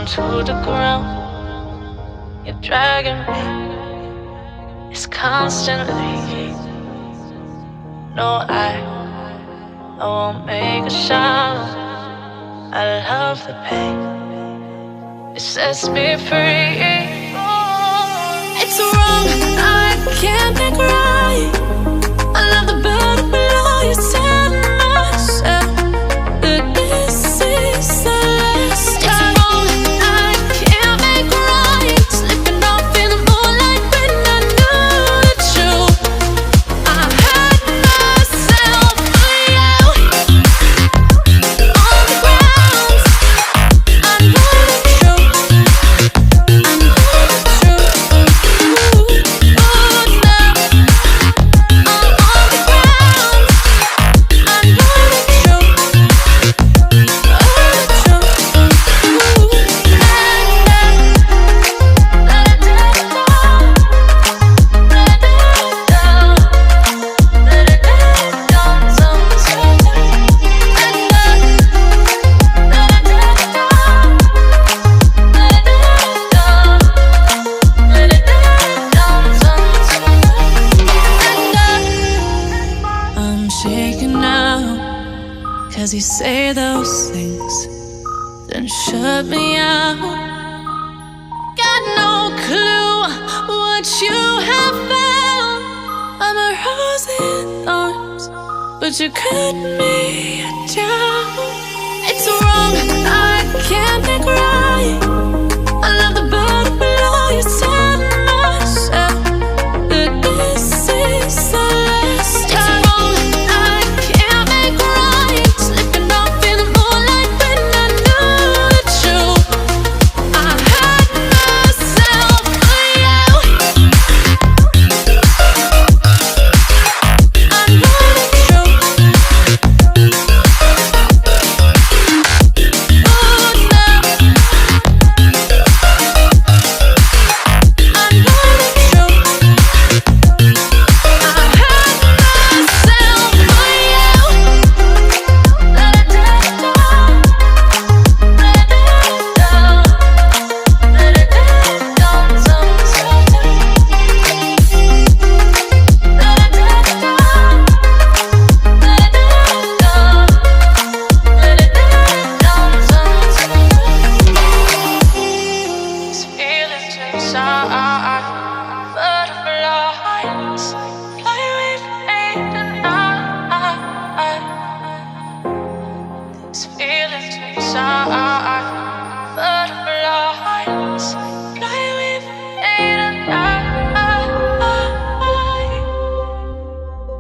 down to the ground. You're dragging me, it's constantly. No, I won't make a sound. I love the pain, it sets me free. It's wrong, I can't make right. I love the burden below. You tell myself that this is the last time. It's wrong, I can't make right. Slipping off in the moonlight when I knew the truth. I hurt myself for you. On the ground, I know the truth. I know the truth. Oh, now I'm on the ground. I know the truth. Oh, the truth. I'm shaking now, 'cause you say those things, then shut me out. Got no clue what you have found. I'm a rose in thorns, but you cut me down. It's wrong, I can't make right. I love the burden below. You tell myself that this is the last time. It's wrong, I can't make right. Slipping off in the moonlight when I knew the truth. I hurt myself for you. I know the truth. Oh, now I know the truth. I hurt myself for you. Let it down, let it down, let it down, sometimes. Let it down, let it down, let it down, sometimes. These feelings inside, butterflies fly away from me tonight. These feelings inside.